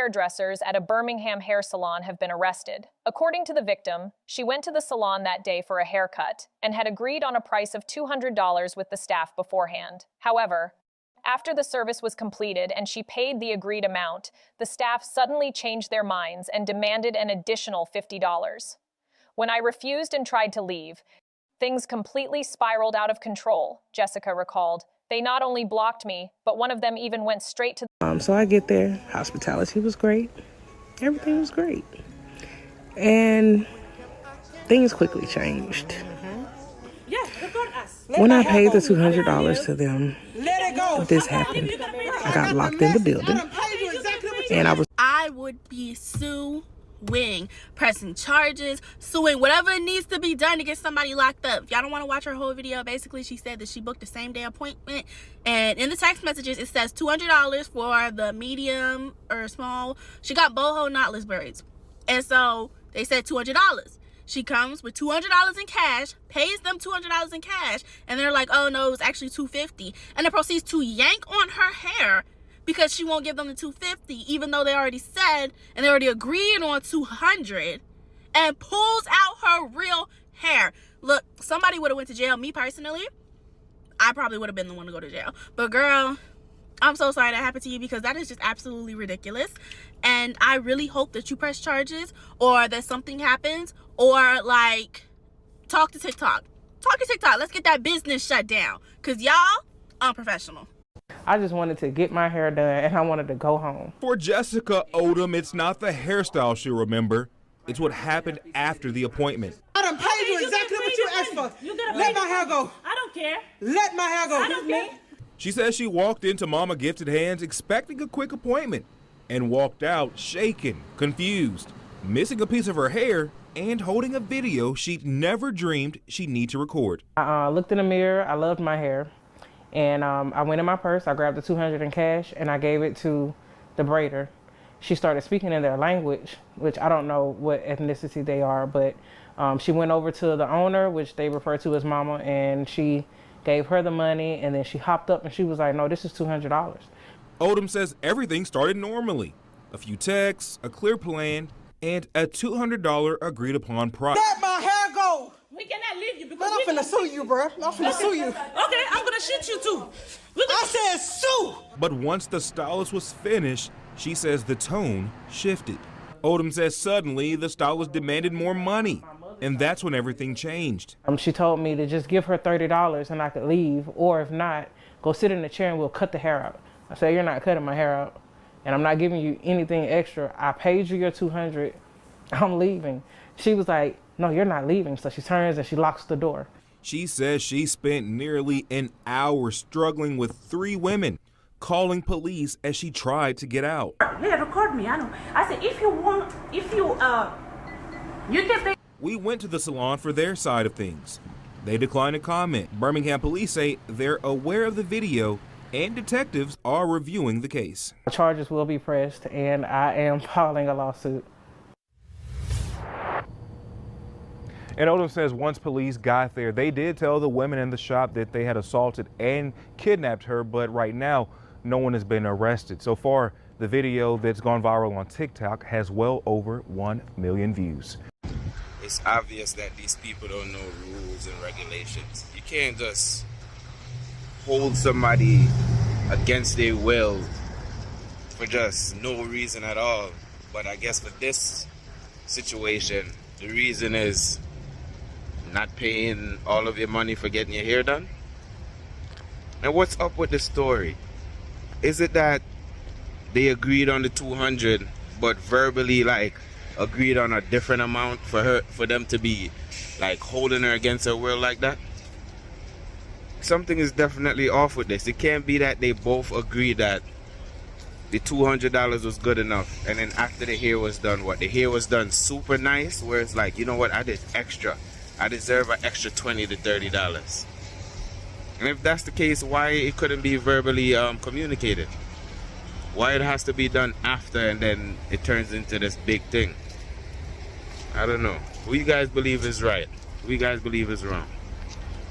hairdressers at a Birmingham hair salon have been arrested. According to the victim, she went to the salon that day for a haircut and had agreed on a price of $200 with the staff beforehand. However, after the service was completed and she paid the agreed amount, the staff suddenly changed their minds and demanded an additional $50. When I refused and tried to leave, things completely spiraled out of control, Jessica recalled. They not only blocked me, but one of them even went straight to So I get there, hospitality was great, everything was great, and things quickly changed. When I paid the $200 to them, this happened. I got locked in the building, and I would be suing, pressing charges, suing, whatever it needs to be done to get somebody locked up. If y'all don't want to watch her whole video, basically she said that she booked the same day appointment, and in the text messages it says $200 for the medium or small. She got boho knotless braids, and so they said $200. She comes with $200 in cash, pays them $200 in cash, and they're like, oh no, it's actually $250, and then proceeds to yank on her hair because she won't give them the $250, even though they already said and they already agreed on $200, and pulls out her real hair. Look, somebody would have went to jail. Me personally, I probably would have been the one to go to jail. But girl, I'm so sorry that happened to you, because that is just absolutely ridiculous. And I really hope that you press charges, or that something happens, or like talk to TikTok. Talk to TikTok. Let's get that business shut down, because y'all unprofessional. I just wanted to get my hair done, and I wanted to go home. For Jessica Odom, it's not the hairstyle she'll remember. It's what happened after the appointment. I done paid you exactly what you asked for. Let my hair go. I don't care. Let my hair go. I don't care. She says she walked into Mama Gifted Hands expecting a quick appointment and walked out shaken, confused, missing a piece of her hair and holding a video she'd never dreamed she'd need to record. I looked in the mirror, I loved my hair, and I went in my purse, I grabbed the $200 in cash, and I gave it to the braider. She started speaking in their language, which I don't know what ethnicity they are, but she went over to the owner, which they refer to as Mama, and she gave her the money, and then she hopped up and she was like, no, this is $200. Odom says everything started normally. A few texts, a clear plan, and a $200 agreed upon price. Let my hair go. We cannot leave you because I'm finna sue you, bro. I'm finna sue you. Okay, I'm gonna shoot you too. I said sue. But once the stylist was finished, she says the tone shifted. Odom says suddenly the stylist demanded more money, and that's when everything changed. She told me to just give her $30 and I could leave, or if not, go sit in the chair and we'll cut the hair out. I said, you're not cutting my hair out, and I'm not giving you anything extra. I paid you your $200, I'm leaving. She was like, no, you're not leaving. So she turns and she locks the door. She says she spent nearly an hour struggling with 3 women, calling police as she tried to get out. Yeah, record me. I know. I said, if you want, you can pay. We went to the salon for their side of things. They declined to comment. Birmingham police say they're aware of the video and detectives are reviewing the case. Charges will be pressed, and I am filing a lawsuit. And Odom says once police got there, they did tell the women in the shop that they had assaulted and kidnapped her, but right now, no one has been arrested. So far, the video that's gone viral on TikTok has well over 1 million views. It's obvious that these people don't know rules and regulations. You can't just hold somebody against their will for just no reason at all. But I guess for this situation, the reason is not paying all of your money for getting your hair done. And what's up with the story? Is it that they agreed on the 200 but verbally like agreed on a different amount for them to be like holding her against her will like that? Something is definitely off with this. It can't be that they both agreed that the $200 was good enough, and then after the hair was done, what, the hair was done super nice, where it's like, you know what, I did extra, I deserve an extra $20 to $30. And if that's the case, why it couldn't be verbally communicated? Why it has to be done after and then it turns into this big thing? I don't know. Who you guys believe is right? Who you guys believe is wrong?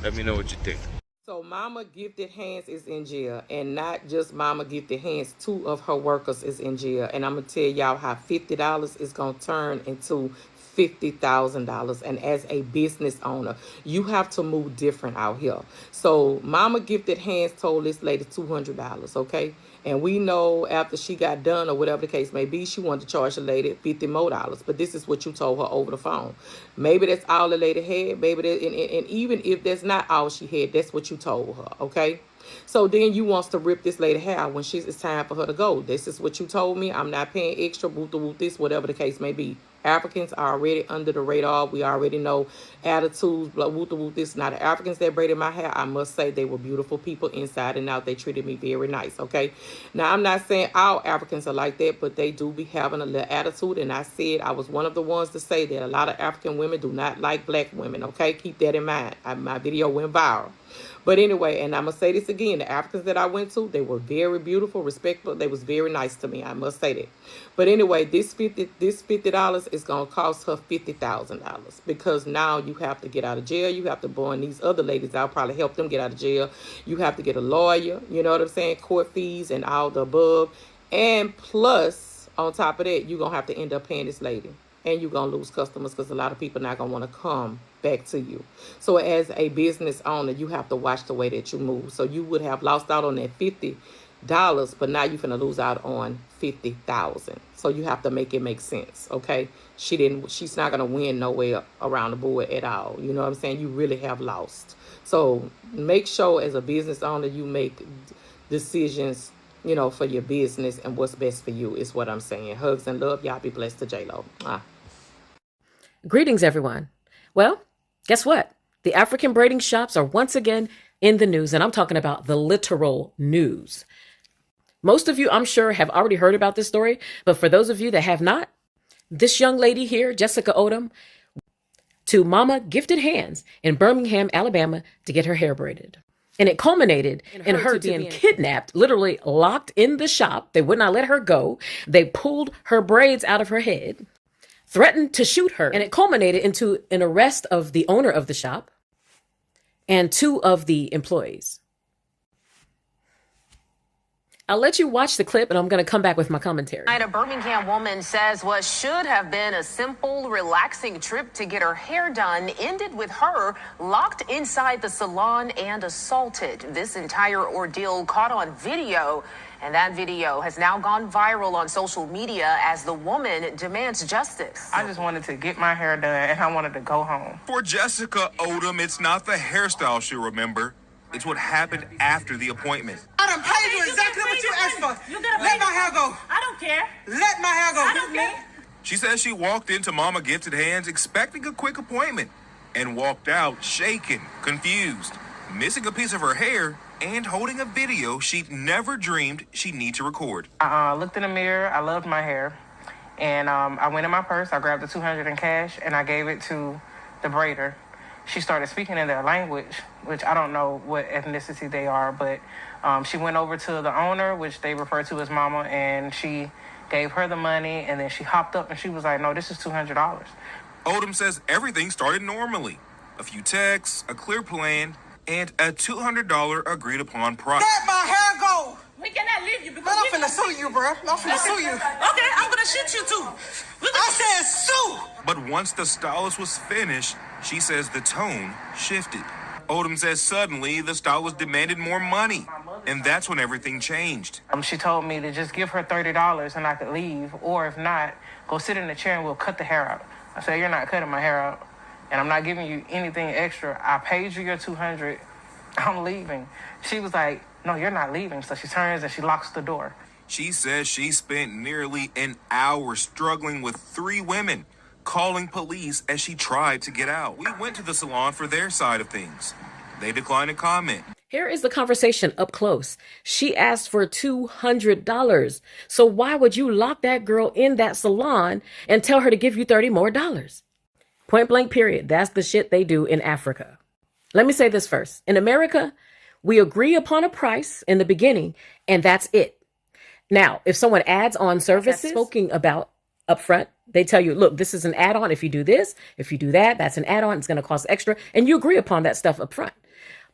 Let me know what you think. So Mama Gifted Hands is in jail, and not just Mama Gifted Hands. 2 of her workers is in jail, and I'm gonna tell y'all how $50 is gonna turn into $50,000. And as a business owner, you have to move different out here. So Mama Gifted Hands told this lady $200, okay? And we know after she got done or whatever the case may be, she wanted to charge the lady $50 more. But this is what you told her over the phone. Maybe that's all the lady had. Maybe that, and even if that's not all she had, that's what you told her, okay? So then you wants to rip this lady hair when it's time for her to go. This is what you told me. I'm not paying extra, whoop this, whatever the case may be. Africans are already under the radar. We already know attitudes, blah, whoop this. Now the Africans that braided my hair, I must say they were beautiful people inside and out. They treated me very nice, okay? Now I'm not saying all Africans are like that, but they do be having a little attitude. And I said I was one of the ones to say that a lot of African women do not like black women, okay? Keep that in mind. My video went viral. But anyway, and I'm going to say this again, the Africans that I went to, they were very beautiful, respectful. They was very nice to me. I must say that. But anyway, this $50 is going to cost her $50,000 because now you have to get out of jail. You have to bond these other ladies. I'll probably help them get out of jail. You have to get a lawyer, you know what I'm saying? Court fees and all the above. And plus, on top of that, you're going to have to end up paying this lady. And you're going to lose customers because a lot of people not going to want to come back to you. So as a business owner, you have to watch the way that you move. So you would have lost out on that $50, but now you're going to lose out on $50,000. So you have to make it make sense, okay? She's not going to win nowhere around the board at all. You know what I'm saying? You really have lost. So make sure as a business owner, you make decisions, you know, for your business and what's best for you is what I'm saying. Hugs and love. Y'all be blessed to J-Lo. Greetings, everyone. Well, guess what? The African braiding shops are once again in the news, and I'm talking about the literal news. Most of you, I'm sure, have already heard about this story, but for those of you that have not, this young lady here, Jessica Odom, to Mama Gifted Hands in Birmingham, Alabama, to get her hair braided. And it culminated in her being kidnapped, literally locked in the shop. They would not let her go. They pulled her braids out of her head, threatened to shoot her, and it culminated into an arrest of the owner of the shop and 2 of the employees. I'll let you watch the clip, and I'm going to come back with my commentary. A Birmingham woman says what should have been a simple, relaxing trip to get her hair done ended with her locked inside the salon and assaulted. This entire ordeal caught on video, and that video has now gone viral on social media as the woman demands justice. I just wanted to get my hair done, and I wanted to go home. For Jessica Odom, it's not the hairstyle she'll remember. It's what happened after the appointment. I done paid you exactly what you asked for. Let my hair go. I don't care. Let my hair go. I don't care. She says she walked into Mama Gifted Hands expecting a quick appointment and walked out shaken, confused, missing a piece of her hair and holding a video she'd never dreamed she'd need to record. I looked in the mirror. I loved my hair. And I went in my purse. I grabbed the $200 in cash, and I gave it to the braider. She started speaking in their language, which I don't know what ethnicity they are, but she went over to the owner, which they refer to as Mama, and she gave her the money, and then she hopped up and she was like, no, this is $200. Odom says everything started normally. A few texts, a clear plan, and a $200 agreed upon price. Let my hair go. We cannot leave you because I'm finna sue you, bro. I'm finna sue you. Okay, I'm gonna shoot you too. I said sue. But once the stylist was finished, she says the tone shifted. Odom says suddenly the stylist demanded more money, and that's when everything changed. She told me to just give her $30 and I could leave, or if not, go sit in the chair and we'll cut the hair out. I said, you're not cutting my hair out, and I'm not giving you anything extra. I paid you your $200. I'm leaving. She was like, no, you're not leaving. So she turns and she locks the door. She says she spent nearly an hour struggling with 3 women, calling police as she tried to get out. We went to the salon for their side of things. They declined to comment. Here is the conversation up close. She asked for $200. So why would you lock that girl in that salon and tell her to give you $30 more? Point blank, period. That's the shit they do in Africa. Let me say this first. In America, we agree upon a price in the beginning, and that's it. Now, if someone adds on services spoken about up front, they tell you, look, this is an add-on. If you do this, if you do that, that's an add-on. It's going to cost extra. And you agree upon that stuff up front.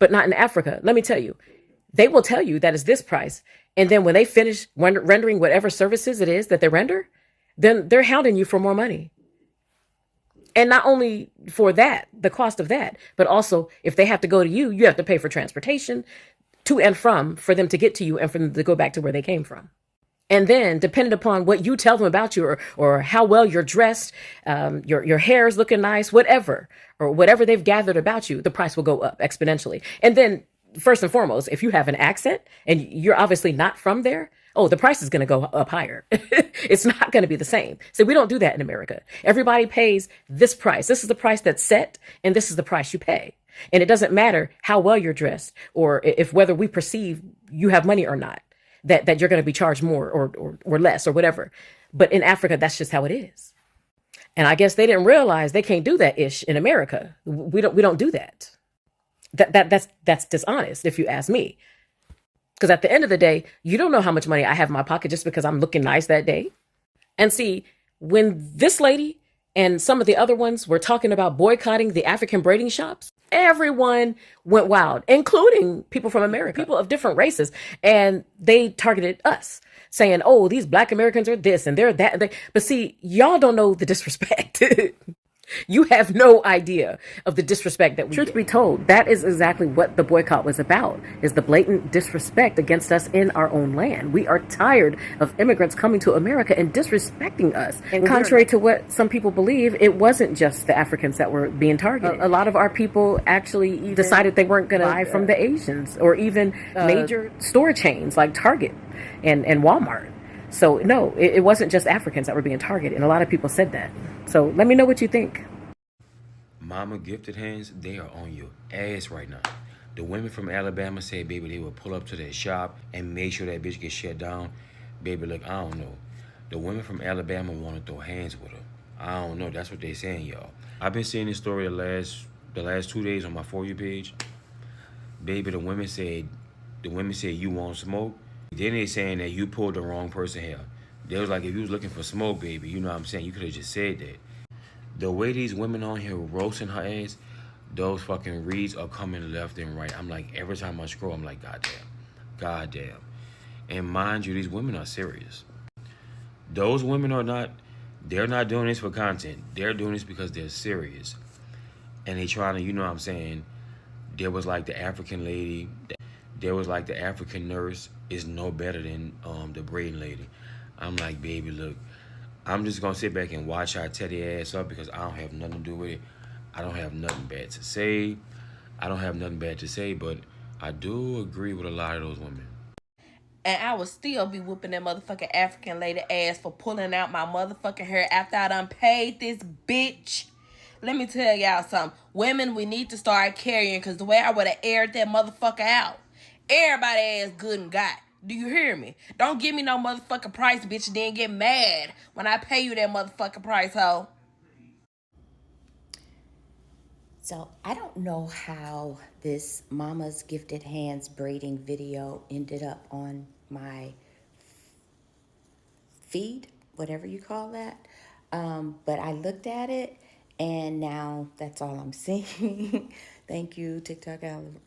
but not in Africa. Let me tell you, they will tell you that is this price. And then when they finish rendering whatever services it is that they render, then they're hounding you for more money. And not only for that, the cost of that, but also if they have to go to you, you have to pay for transportation to and from for them to get to you and for them to go back to where they came from. And then depending upon what you tell them about you or how well you're dressed, your hair is looking nice, whatever, or whatever they've gathered about you, the price will go up exponentially. And then first and foremost, if you have an accent and you're obviously not from there, oh, the price is going to go up higher. It's not going to be the same. So we don't do that in America. Everybody pays this price. This is the price that's set, and this is the price you pay. And it doesn't matter how well you're dressed or if whether we perceive you have money or not, that you're going to be charged more or less or whatever. But in Africa, that's just how it is. And I guess they didn't realize they can't do that ish in America. We don't do that. That's dishonest, if you ask me. Because at the end of the day, you don't know how much money I have in my pocket just because I'm looking nice that day. And see, when this lady and some of the other ones were talking about boycotting the African braiding shops, everyone went wild, including people from America, people of different races. And they targeted us, saying, oh, these Black Americans are this and they're that. But see, y'all don't know the disrespect. You have no idea of the disrespect that we Truth be told, that is exactly what the boycott was about, is the blatant disrespect against us in our own land. We are tired of immigrants coming to America and disrespecting us. And contrary to what some people believe, it wasn't just the Africans that were being targeted. A lot of our people actually decided they weren't going to buy from the Asians or even major store chains like Target and Walmart. So no, it wasn't just Africans that were being targeted, and a lot of people said that. So let me know what you think. Mama gifted hands, they are on your ass right now. The women from Alabama said, baby, they would pull up to that shop and make sure that bitch gets shut down. Baby, look, I don't know. The women from Alabama want to throw hands with her. I don't know. That's what they saying, y'all. I've been seeing this story the last 2 days on my For You page. Baby, the women said you want smoke. Then they saying that you pulled the wrong person here. They was like, if you was looking for smoke, baby, you know what I'm saying? You could have just said that. The way these women on here roasting her ass, those fucking reads are coming left and right. I'm like, every time I scroll, I'm like, goddamn. And mind you, these women are serious. Those women they're not doing this for content. They're doing this because they're serious. And they trying to, you know what I'm saying? There was like the African lady, there was like the African nurse is no better than the braiding lady. I'm like, baby, look, I'm just gonna sit back and watch her tear the ass up because I don't have nothing to do with it. I don't have nothing bad to say. But I do agree with a lot of those women. And I would still be whooping that motherfucking African lady ass for pulling out my motherfucking hair after I done paid this bitch. Let me tell y'all something. Women, we need to start carrying, because the way I would have aired that motherfucker out, everybody ass good and got. Do you hear me? Don't give me no motherfucking price, bitch, and then get mad when I pay you that motherfucking price, ho. So I don't know how this Mama's Gifted Hands braiding video ended up on my feed, whatever you call that. But I looked at it, and now that's all I'm seeing. Thank you, TikTok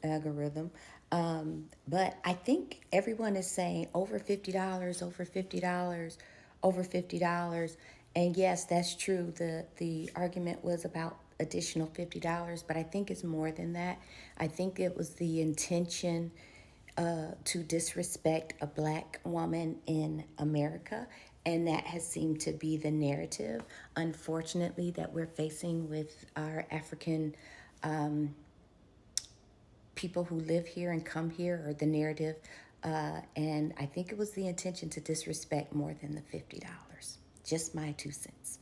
algorithm. But I think everyone is saying over $50, over $50, over $50. And yes, that's true. The argument was about additional $50, but I think it's more than that. I think it was the intention to disrespect a Black woman in America. And that has seemed to be the narrative, unfortunately, that we're facing with our African people who live here and come here, or the narrative. And I think it was the intention to disrespect more than the $50. Just my 2 cents.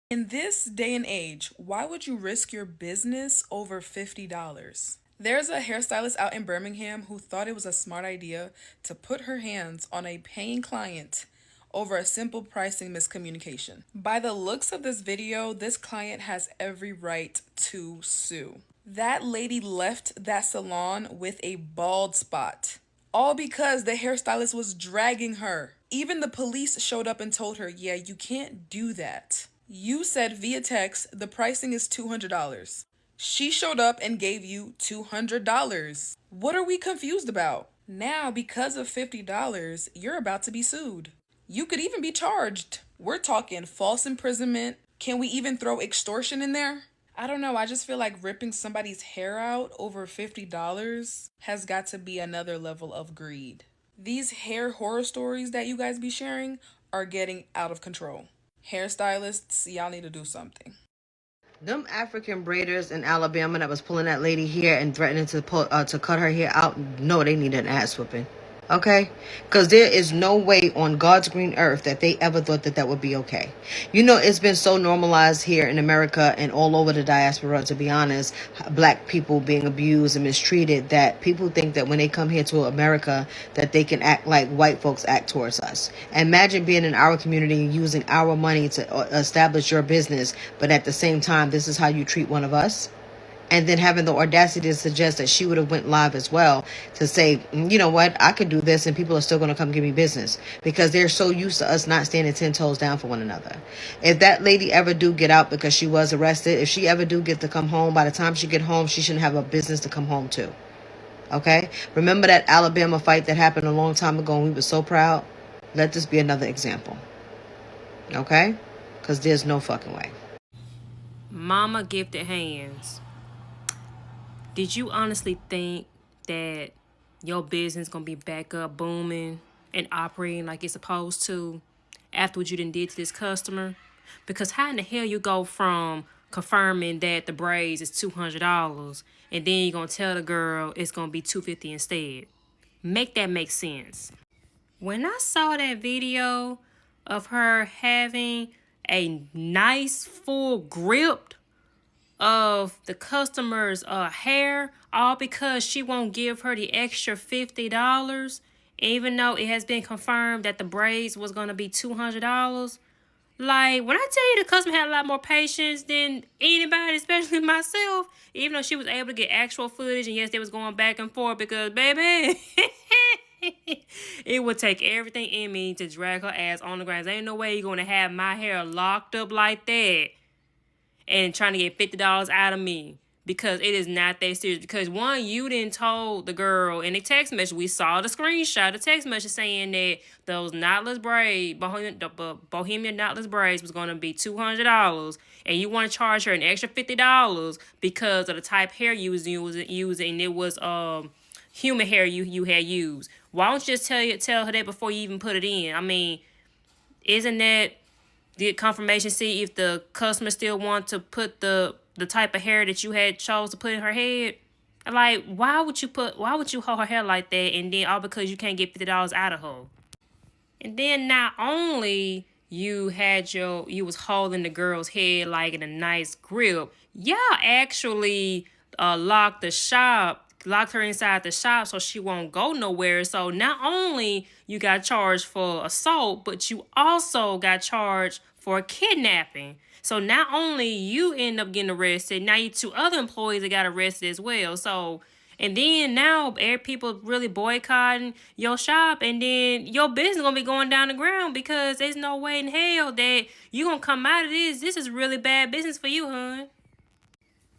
In this day and age, why would you risk your business over $50? There's a hairstylist out in Birmingham who thought it was a smart idea to put her hands on a paying client over a simple pricing miscommunication. By the looks of this video, this client has every right to sue. That lady left that salon with a bald spot, all because the hairstylist was dragging her. Even the police showed up and told her, yeah, you can't do that. You said via text, the pricing is $200. She showed up and gave you $200. What are we confused about? Now, because of $50, you're about to be sued. You could even be charged. We're talking false imprisonment. Can we even throw extortion in there? I don't know. I just feel like ripping somebody's hair out over $50 has got to be another level of greed. These hair horror stories that you guys be sharing are getting out of control. Hairstylists, y'all need to do something. Them African braiders in Alabama that was pulling that lady hair and threatening to cut her hair out, no, they need an ass whipping. Okay? Because there is no way on God's green earth that they ever thought that that would be okay. You know, it's been so normalized here in America and all over the diaspora, to be honest, black people being abused and mistreated, that people think that when they come here to America that they can act like white folks act towards us. Imagine being in our community and using our money to establish your business, but at the same time, this is how you treat one of us. And then having the audacity to suggest that she would have went live as well to say, you know what, I could do this and people are still going to come give me business, because they're so used to us not standing 10 toes down for one another. If that lady ever do get out because she was arrested, if she ever do get to come home, by the time she get home, she shouldn't have a business to come home to. Okay? Remember that Alabama fight that happened a long time ago and we were so proud? Let this be another example. Okay? Because there's no fucking way. Mama gifted hands. Did you honestly think that your business gonna be back up booming and operating like it's supposed to after what you done did to this customer? Because how in the hell you go from confirming that the braids is $200 and then you're gonna tell the girl it's gonna be $250 instead? Make that make sense. When I saw that video of her having a nice full grip of the customer's hair, all because she won't give her the extra $50, even though it has been confirmed that the braids was going to be $200. Like, when I tell you the customer had a lot more patience than anybody, especially myself, even though she was able to get actual footage, and yes, they was going back and forth because, baby, it would take everything in me to drag her ass on the ground. There ain't no way you're going to have my hair locked up like that and trying to get $50 out of me, because it is not that serious. Because one, you didn't told the girl in the text message, we saw the screenshot, the text message saying that those knotless braid, Bohemian knotless braids was going to be $200, and you want to charge her an extra $50 because of the type of hair you was using, and it was human hair you had used. Why don't you just tell her that before you even put it in? I mean, isn't that the confirmation? See if the customer still want to put the type of hair that you had chose to put in her head. Like, why would you hold her hair like that, and then all because you can't get $50 out of her? And then not only you was holding the girl's head like in a nice grip, y'all actually locked her inside the shop so she won't go nowhere. So not only you got charged for assault, but you also got charged for kidnapping. So not only you end up getting arrested, now you two other employees that got arrested as well. So, and then now people really boycotting your shop, and then your business gonna be going down the ground because there's no way in hell that you gonna come out of this. This is really bad business for you, hon.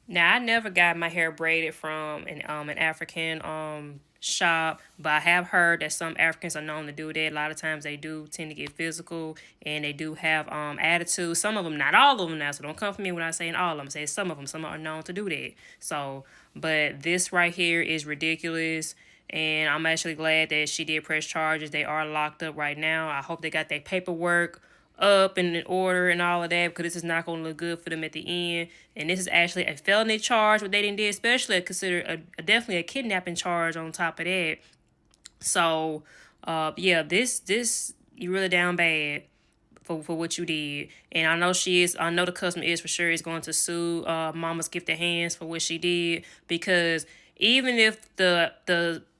Now, I never got my hair braided from an African shop, but I have heard that some Africans are known to do that. A lot of times they do tend to get physical, and they do have attitude. Some of them, not all of them now, so don't come for me when I say all of them. Say some of them. Some are known to do that. So, but this right here is ridiculous, and I'm actually glad that she did press charges. They are locked up right now. I hope they got their paperwork up and in order and all of that, because this is not going to look good for them at the end. And this is actually a felony charge, what they didn't do, especially consider definitely a kidnapping charge on top of that. So yeah, this you really down bad for what you did. And I know the customer is for sure is going to sue Mama's Gifted Hands for what she did, because even if the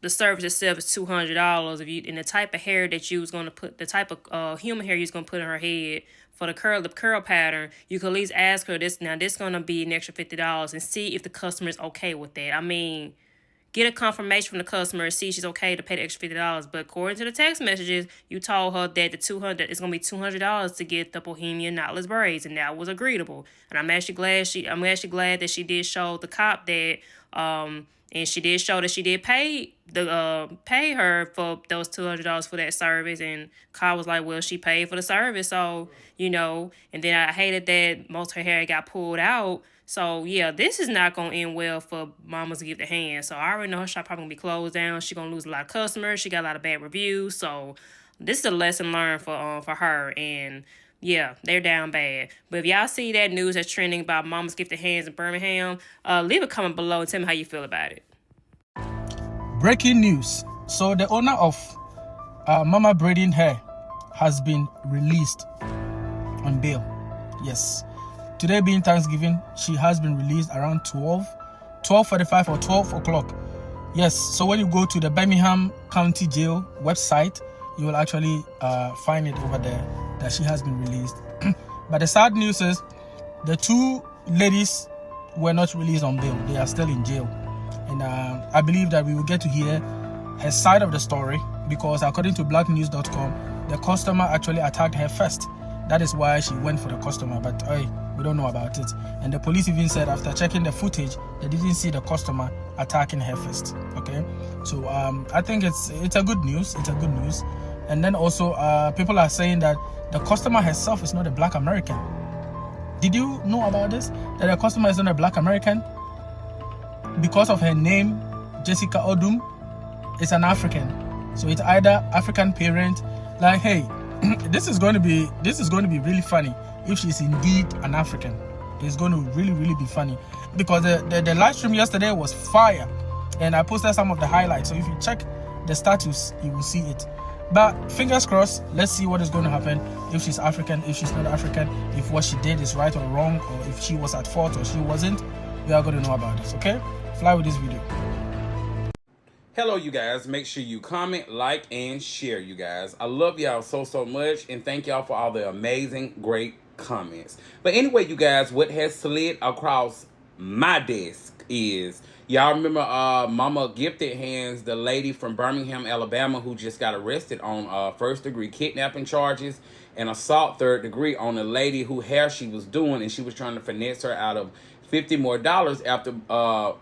service itself is $200, if you, and the type of hair that you was going to put, the type of human hair you was going to put in her head for the curl pattern, you could at least ask her this going to be an extra $50 and see if the customer is okay with that. I mean, get a confirmation from the customer and see she's okay to pay the extra $50. But according to the text messages, you told her that it's going to be $200 to get the Bohemian knotless braids, and that was agreeable. And I'm actually glad that she did show the cop that and she did show that she did pay her for those $200 for that service. And Kyle was like, well, she paid for the service, so and then I hated that most of her hair got pulled out. So yeah, this is not gonna end well for Mama's Gifted Hands. So I already know her shop probably gonna be closed down. She's gonna lose a lot of customers. She got a lot of bad reviews. So this is a lesson learned for her. And yeah, they're down bad. But if y'all see that news that's trending about Mama's Gifted Hands in Birmingham, leave a comment below and tell me how you feel about it. Breaking news. So the owner of Mama Braiding Hair has been released on bail. Yes. Today being Thanksgiving, she has been released around 12:45 or 12 o'clock. Yes, so when you go to the Birmingham County Jail website, you will actually find it over there that she has been released. But the sad news is the two ladies were not released on bail. They are still in jail. And I believe that we will get to hear her side of the story, because according to blacknews.com, the customer actually attacked her first. That is why she went for the customer, but we don't know about it. And the police even said after checking the footage, they didn't see the customer attacking her first. Okay, so I think it's a good news. It's a good news. And then also people are saying that the customer herself is not a Black American. Did you know about this? That the customer is not a Black American? Because of her name, Jessica Odum, is an African. So it's either African parent, like, hey, this is going to be really funny if she's indeed an African. It's going to really be funny, because the live stream yesterday was fire, and I posted some of the highlights. So if you check the status, you will see it. But fingers crossed, let's see what is going to happen, if she's African, if she's not African, if what she did is right or wrong, or if she was at fault or she wasn't. We are going to know about this. Okay, fly with this video. Hello, you guys. Make sure you comment, like, and share, you guys. I love y'all so much, and thank y'all for all the amazing, great comments. But anyway, you guys, what has slid across my desk is, y'all remember Mama Gifted Hands, the lady from Birmingham, Alabama, who just got arrested on first-degree kidnapping charges and assault third degree on a lady whose hair she was doing, and she was trying to finesse her out of $50 more after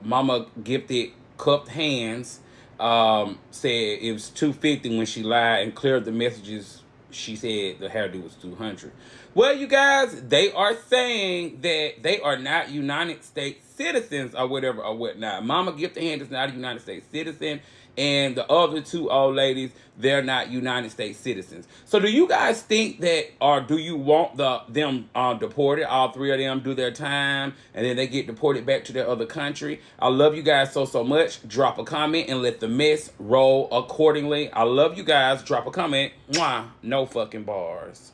Mama Gifted Cupped Hands said it was $250 when she lied and cleared the messages. She said the hairdo was $200. Well, you guys, they are saying that they are not United States citizens or whatever or whatnot. Mama Gifted Hand is not a United States citizen, and the other two old ladies, they're not United States citizens. So do you guys think that, or do you want them deported, all three of them do their time, and then they get deported back to their other country? I love you guys so much. Drop a comment and let the mess roll accordingly. I love you guys. Drop a comment. Mwah. No fucking bars.